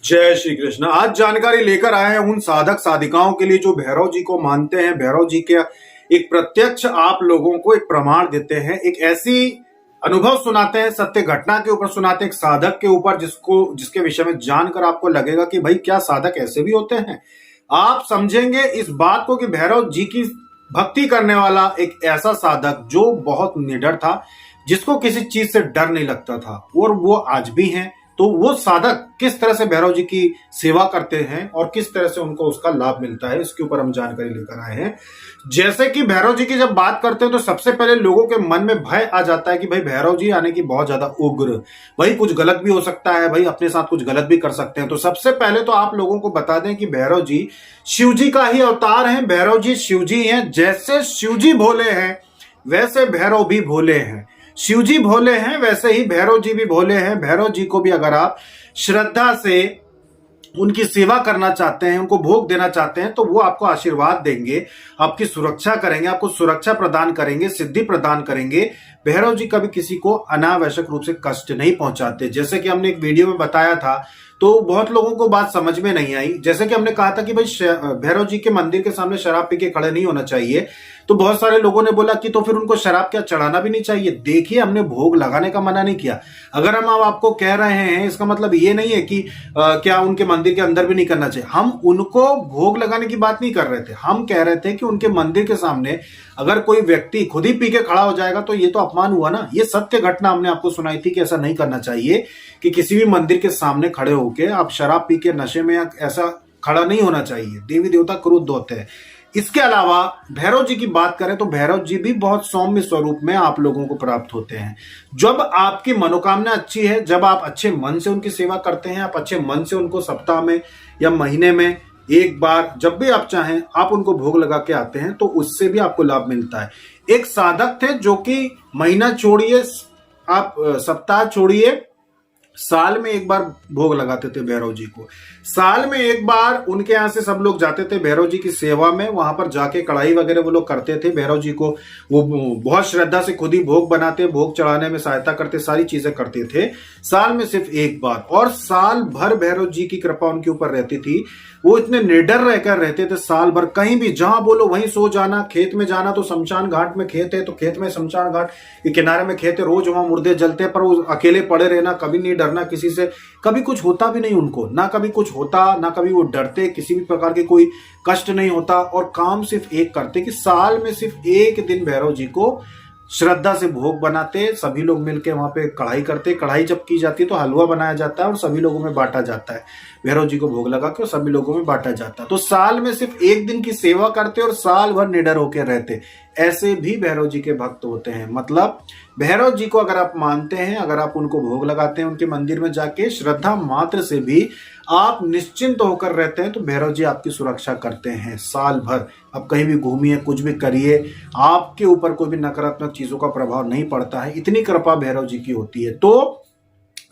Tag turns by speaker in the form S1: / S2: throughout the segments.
S1: जय श्री कृष्ण। आज जानकारी लेकर आए हैं उन साधक साधिकाओं के लिए जो भैरव जी को मानते हैं। भैरव जी के एक प्रत्यक्ष आप लोगों को एक प्रमाण देते हैं, एक ऐसी अनुभव सुनाते हैं, सत्य घटना के ऊपर सुनाते हैं, एक साधक के ऊपर जिसके विषय में जानकर आपको लगेगा कि भाई क्या साधक ऐसे भी होते हैं। आप समझेंगे इस बात को कि भैरव जी की भक्ति करने वाला एक ऐसा साधक जो बहुत निडर था, जिसको किसी चीज से डर नहीं लगता था, और वो आज भी हैं। तो वो साधक किस तरह से भैरव जी की सेवा करते हैं और किस तरह से उनको उसका लाभ मिलता है, इसके ऊपर हम जानकारी लेकर आए हैं। जैसे कि भैरव जी की जब बात करते हैं तो सबसे पहले लोगों के मन में भय आ जाता है कि भाई भैरव जी यानी कि बहुत ज्यादा उग्र, भाई कुछ गलत भी हो सकता है, भाई अपने साथ कुछ गलत भी कर सकते हैं। तो सबसे पहले तो आप लोगों को बता दें कि भैरव जी शिव जी का ही अवतार है। भैरव जी शिव जी हैं। जैसे शिव जी भोले हैं वैसे भैरव भी भोले हैं। शिव जी भोले हैं वैसे ही भैरव जी भी भोले हैं। भैरव जी को भी अगर आप श्रद्धा से उनकी सेवा करना चाहते हैं, उनको भोग देना चाहते हैं, तो वो आपको आशीर्वाद देंगे, आपकी सुरक्षा करेंगे, आपको सुरक्षा प्रदान करेंगे, सिद्धि प्रदान करेंगे। भैरव जी कभी किसी को अनावश्यक रूप से कष्ट नहीं पहुंचाते। जैसे कि हमने एक वीडियो में बताया था, तो बहुत लोगों को बात समझ में नहीं आई। जैसे कि हमने कहा था कि भाई भैरव जी के मंदिर के सामने शराब पी के खड़े नहीं होना चाहिए, तो बहुत सारे लोगों ने बोला कि तो फिर उनको शराब क्या चढ़ाना भी नहीं चाहिए। देखिए, हमने भोग लगाने का मना नहीं किया। अगर हम अब आपको कह रहे हैं, इसका मतलब ये नहीं है कि क्या उनके मंदिर के अंदर भी नहीं करना चाहिए। हम उनको भोग लगाने की बात नहीं कर रहे थे। हम कह रहे थे कि उनके मंदिर के सामने अगर कोई व्यक्ति खुद ही पी के खड़ा हो जाएगा तो ये तो अपमान हुआ ना। ये सत्य घटना हमने आपको सुनाई थी कि ऐसा नहीं करना चाहिए कि किसी भी मंदिर के सामने खड़े होके आप शराब पी के नशे में ऐसा खड़ा नहीं होना चाहिए। देवी देवता क्रुद्ध होते हैं। इसके अलावा भैरव जी की बात करें तो भैरव जी भी बहुत सौम्य स्वरूप में आप लोगों को प्राप्त होते हैं। जब आपकी मनोकामना अच्छी है, जब आप अच्छे मन से उनकी सेवा करते हैं, आप अच्छे मन से उनको सप्ताह में या महीने में एक बार जब भी आप चाहें आप उनको भोग लगा के आते हैं, तो उससे भी आपको लाभ मिलता है। एक साधक थे जो कि महीना छोड़िए, आप सप्ताह छोड़िए, साल में एक बार भोग लगाते थे भैरव जी को। साल में एक बार उनके यहां से सब लोग जाते थे भैरव जी की सेवा में। वहां पर जाके कढ़ाई वगैरह वो लोग करते थे भैरव जी को। वो बहुत श्रद्धा से खुद ही भोग बनाते, भोग चढ़ाने में सहायता करते, सारी चीजें करते थे। साल में सिर्फ एक बार, और साल भर भैरव जी की कृपा उनके ऊपर रहती थी। वो इतने निडर रहकर रहते थे साल भर। कहीं भी जहां बोलो वहीं सो जाना। खेत में जाना तो शमशान घाट में खेत है, तो खेत में शमशान घाट के किनारे में खेत है, रोज वहां मुर्दे जलते हैं, पर वो अकेले पड़े रहना, कभी नहीं डरना किसी से। कभी कुछ होता भी नहीं उनको, ना कभी कुछ होता, ना कभी वो डरते, किसी भी प्रकार के कोई कष्ट नहीं होता। और काम सिर्फ एक करते कि साल में सिर्फ एक दिन भैरव जी को श्रद्धा से भोग बनाते, सभी लोग मिलकर वहां पे कढ़ाई करते। कढ़ाई जब की जाती है तो हलवा बनाया जाता है और सभी लोगों में बांटा जाता है। भैरव जी को भोग लगा के सभी लोगों में बांटा जाता है। तो साल में सिर्फ एक दिन की सेवा करते और साल भर निडर होकर रहते। ऐसे भी भैरव जी के भक्त होते हैं। मतलब भैरव जी को अगर आप मानते हैं, अगर आप उनको भोग लगाते हैं उनके मंदिर में जाके, श्रद्धा मात्र से भी आप निश्चिंत होकर रहते हैं, तो भैरव जी आपकी सुरक्षा करते हैं साल भर। आप कहीं भी घूमिए, कुछ भी करिए, आपके ऊपर कोई भी नकारात्मक चीजों का प्रभाव नहीं पड़ता है। इतनी कृपा भैरव जी की होती है। तो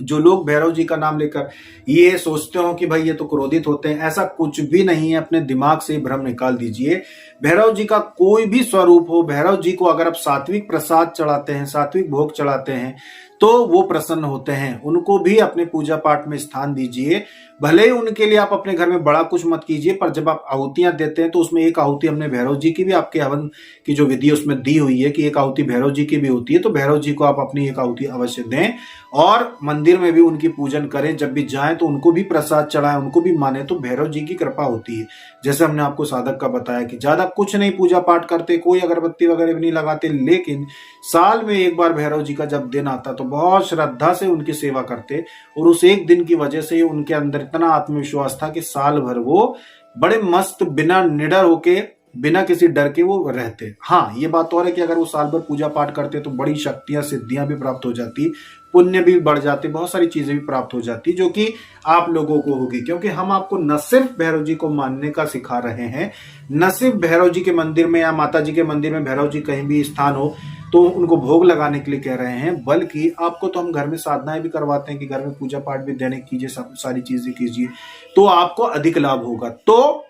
S1: जो लोग भैरव जी का नाम लेकर ये सोचते हो कि भाई ये तो क्रोधित होते हैं, ऐसा कुछ भी नहीं है। अपने दिमाग से भ्रम निकाल दीजिए। भैरव जी का कोई भी स्वरूप हो, भैरव जी को अगर आप सात्विक प्रसाद चढ़ाते हैं, सात्विक भोग चढ़ाते हैं, तो वो प्रसन्न होते हैं। उनको भी अपने पूजा पाठ में स्थान दीजिए। भले ही उनके लिए आप अपने घर में बड़ा कुछ मत कीजिए, पर जब आप आहुतियां देते हैं तो उसमें एक आहुति हमने भैरव जी की भी आपके हवन की जो विधि उसमें दी हुई है कि एक आहुति भैरव जी की भी होती है। तो भैरव जी को आप अपनी एक आहुति अवश्य दें और मंदिर में भी उनकी पूजन करें। जब भी जाएं तो उनको भी प्रसाद चढ़ाएं, उनको भी माने, तो भैरव जी की कृपा होती है। जैसे हमने आपको साधक का बताया कि ज्यादा कुछ नहीं पूजा पाठ करते, कोई अगरबत्ती वगैरह भी नहीं लगाते, लेकिन साल में एक बार भैरव जी का जब दिन आता तो बहुत श्रद्धा से उनकी सेवा करते। और उस एक दिन की वजह से उनके अंदर इतना आत्मविश्वास था कि साल भर वो बड़े मस्त, बिना निडर होके, बिना किसी डर के वो रहते। हाँ, ये बात और है कि अगर वो साल भर पूजा पाठ करते तो बड़ी शक्तियां, सिद्धियां भी प्राप्त हो जाती, पुण्य भी बढ़ जाते, बहुत सारी चीजें भी प्राप्त हो जाती, जो कि आप लोगों को होगी। क्योंकि हम आपको न सिर्फ भैरव जी को मानने का सिखा रहे हैं, न सिर्फ भैरव जी के मंदिर में या माता जी के मंदिर में भैरव जी कहीं भी स्थान हो तो उनको भोग लगाने के लिए कह रहे हैं, बल्कि आपको तो हम घर में साधनाएं भी करवाते हैं कि घर में पूजा पाठ भी दैनिक कीजिए, सब सारी चीजें कीजिए, तो आपको अधिक लाभ होगा। तो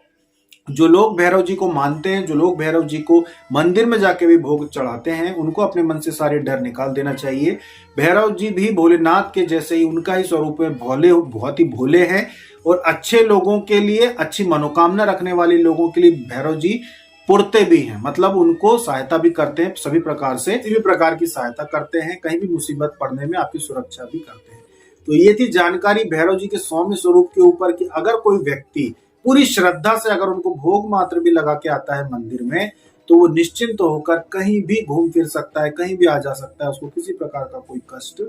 S1: जो लोग भैरव जी को मानते हैं, जो लोग भैरव जी को मंदिर में जाके भी भोग चढ़ाते हैं, उनको अपने मन से सारे डर निकाल देना चाहिए। भैरव जी भी भोलेनाथ के जैसे ही, उनका ही स्वरूप है, बहुत ही भोले हैं और अच्छे लोगों के लिए, अच्छी मनोकामना रखने वाले लोगों के लिए भैरव जी पुरते भी हैं, मतलब उनको सहायता भी करते हैं, सभी प्रकार से, किसी भी प्रकार की सहायता करते हैं, कहीं भी मुसीबत पड़ने में आपकी सुरक्षा भी करते हैं। तो ये थी जानकारी भैरव जी के सौम्य स्वरूप के ऊपर कि अगर कोई व्यक्ति पूरी श्रद्धा से अगर उनको भोग मात्र भी लगा के आता है मंदिर में, तो वो निश्चिंत होकर कहीं भी घूम फिर सकता है, कहीं भी आ जा सकता है, उसको किसी प्रकार का कोई कष्ट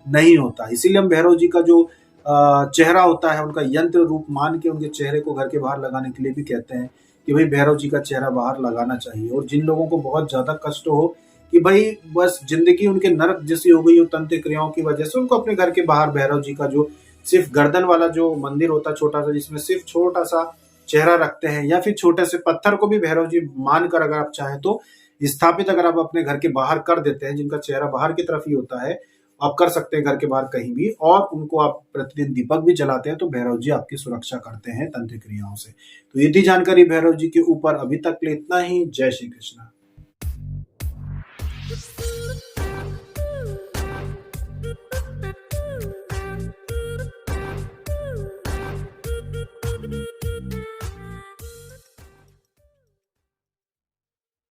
S1: नहीं होता। इसीलिए हम भैरव जी का जो चेहरा होता है, उनका यंत्र रूप मान के उनके चेहरे को घर के बाहर लगाने के लिए भी कहते हैं कि भाई भैरव जी का चेहरा बाहर लगाना चाहिए। और जिन लोगों को बहुत ज्यादा कष्ट हो कि भाई बस जिंदगी उनके नरक जैसी हो गई हो तंत्र क्रियाओं की वजह से, उनको अपने घर के बाहर भैरव जी का जो सिर्फ गर्दन वाला जो मंदिर होता है छोटा सा, जिसमें सिर्फ छोटा सा चेहरा रखते हैं, या फिर छोटे से पत्थर को भी भैरव जी मानकर अगर आप चाहें तो स्थापित अगर आप अपने घर के बाहर कर देते हैं, जिनका चेहरा बाहर की तरफ ही होता है, आप कर सकते हैं घर के बाहर कहीं भी, और उनको आप प्रतिदिन दीपक भी जलाते हैं, तो भैरव जी आपकी सुरक्षा करते हैं तंत्र क्रियाओं से। तो ये थी जानकारी भैरव जी के ऊपर। अभी तक के लिए इतना ही। जय श्री कृष्ण।